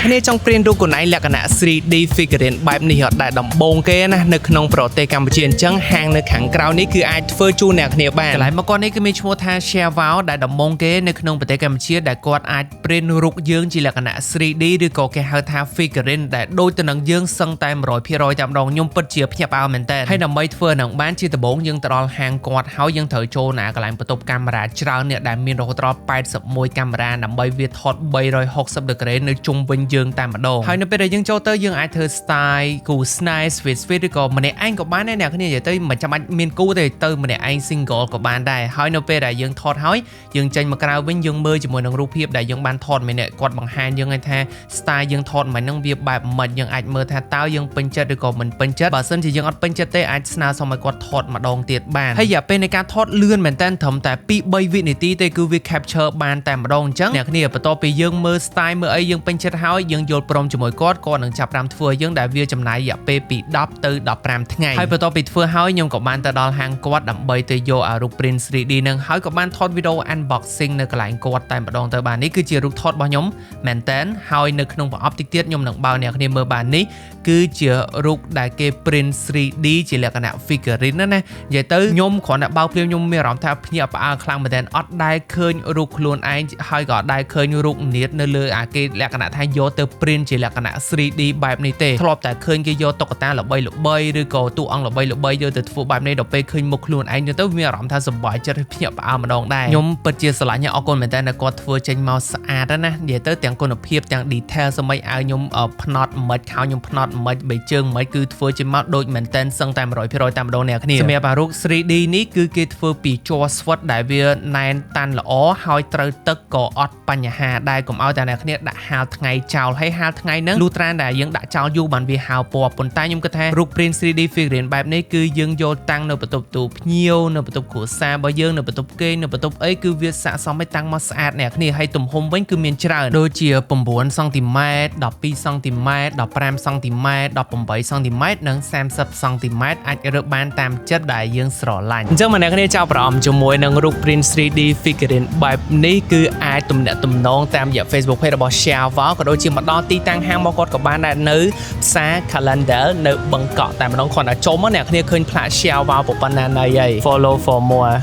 គ្នាចង់ព្រៀនរូបខ្លួនឯងលក្ខណៈ 3D figurine បែបនេះអត់ដែលដំបូងគេណានៅក្នុងប្រទេសកម្ពុជាអញ្ចឹងហាងនៅខាងក្រៅនេះគឺអាចធ្វើជូនអ្នកគ្នាបានកន្លែងមកគាត់នេះគឺមានឈ្មោះថា Sharewao ដែលដំបូងគេនៅក្នុងប្រទេសកម្ពុជាដែលគាត់អាចព្រៀនរូបយើងជាលក្ខណៈ 3D ឬក៏គេហៅថា figurine ដែលដូចទៅនឹងយើងសឹងតែ 100% តែម្ដងខ្ញុំពិតជាភ្ញាក់ផ្អើលមែនតើហើយដើម្បីធ្វើនឹងបានជាដំបូងយើងទៅដល់ហាងគាត់ហើយយើងត្រូវចូលណាកន្លែងបន្ទប់កាមេរ៉ាច្រើនអ្នកដែលមានរហូតដល់81កាមេរ៉ាដើម្បីវាថត360ដឺក្រេនៅជុំវិញយើងតែម្ដងហើយនៅពេលដែលយើងចូលទៅយើងអាចធ្វើ style គូ snide sweet ឬក៏ម្នាក់ឯងក៏បានដែរអ្នកគ្នានិយាយទៅមិនចាំបាច់មានគូទេទៅម្នាក់ឯង single ក៏បានដែរហើយនៅពេលដែលយើងថតហើយយើងចេញមកក្រៅវិញយើងមើលជាមួយនឹងរូបភាពដែលយើងបានថតម្នាក់គាត់បង្ហាញយើងថា style យើងថតមិនហ្នឹងវាបែបមិនយើងអាចមើលថាតើយើងពេញចិត្តឬក៏មិនពេញចិត្តបើសិនជាយើងអត់ពេញចិត្តទេអាចស្នើសុំឲ្យគាត់ថតម្ដងទៀតបានហើយរយៈពេលនៃការថតលឿនមែនតើត្រឹមតែ 2-3 វិនាទីទេគឺវា capture បានតែម្ដងអញ្ចឹងអ្នកគ្នាបន្ទាប់ពីយើងមើល style មើលអីយើងពេញចិត្តហើយយើងយល់ព្រមជាមួយគាត់នឹងចាប់ផ្ដើមធ្វើយើងដែលវាចំណាយរយៈពេលពី10ទៅ15ថ្ងៃហើយបន្ទាប់ពីធ្វើហើយខ្ញុំក៏បានទៅដល់ហាងគាត់ដើម្បីទៅយកអារូប print 3D នឹងហើយក៏បានថតវីដេអូ unboxing នៅកន្លែងគាត់តែម្ដងទៅបាននេះគឺជារូបថតរបស់ខ្ញុំមែនតើហើយនៅក្នុងប្រអប់តិចទៀតខ្ញុំនឹងបើអ្នកគ្នាមើលបាននេះគឺជារូបដែលគេ print 3D ជាលក្ខណៈ figurine ណានិយាយទៅខ្ញុំគ្រាន់តែបើកភ្លាមខ្ញុំមានអារម្មណ៍ថាភ្ញាក់ផ្អើលខ្លាំងមែនតើអត់ដែលឃើញរូបខ្លួនឯងហើយក៏អត់ដែលឃើញរូបនាដនៅលើអាគេលក្ខណៈថាយកទៅ print ជាលក្ខណៈ 3D បែបនេះទេធ្លាប់តែឃើញគេយកតុក្កតាល្បីឬក៏តួអង្គល្បីយកទៅធ្វើបែបនេះដល់ពេលឃើញមុខខ្លួនឯងទៅមានអារម្មណ៍ថាសប្បាយចិត្តភ្ញាក់ផ្អើលម្ដងដែរខ្ញុំពិតជាស្រឡាញ់អរគុណមែនតើគាត់ធ្វើចេញមកស្អាតណានិយាយទៅទាំងគុណភាពទាំង detail សម្បីឲ្យខ្ញុំផ្នត់មិនខោខ្ញុំផ្នត់មិនបីជើងមិនគឺធ្វើចេញមកដូចមែនតើសឹងតែ 100% តែម្ដងអ្នកគ្នាសម្រាប់រូប 3D នេះគឺគេធ្វើពីជ័រស្វិតដែលវាណែនតាន់ល្អហើយត្រូវទឹកក៏អត់បញ្ហាដែរកុំឲ្យតែអ្នកគ្នាដាក់ហាលថ្ងៃចោលហើយហាលថ្ងៃហ្នឹងលុះត្រាដែលយើងដាក់ចោលយូរបានវាហាលពណ៌ប៉ុន្តែខ្ញុំគិតថារូប print 3D figurine បែបនេះគឺយើងយកតាំងនៅបន្ទប់ទូភ្ញៀវនៅបន្ទប់គ្រួសាររបស់យើងនៅបន្ទប់គេងនៅបន្ទប់អីគឺវាស័ក្តិសមឲ្យតាំងមកស្អាតអ្នកគ្នាហើយទំហំវិញគឺមានច្រើនដូចជា9សង់ទីម៉ែត្រ12សង់ទីម៉ែត្រ15សង់ទីម៉ែត្រ18សង់ទីម៉ែត្រនិង30សង់ទីម៉ែត្រអាចរើសបានតាមចិត្តដែលយើងស្រឡាញ់អញ្ចឹងអ្នកគ្នាចាប់អារម្មណ៍ជាមួយនឹងរូប print 3D figurine បែបនេះគឺអាចទំនាក់ទំនងតាមរយៈ Facebook page របស់ Sharewao ក៏ដូចជាមកដល់ទីតាំងហាងរបស់គាត់ក៏បានដែរនៅផ្សារ Calendar នៅបឹងកក់តែម្ដងគ្រាន់តែចូលមកអ្នកគ្នាឃើញផ្លាក Sharewao ប៉ុណ្ណាណីហើយ follow for more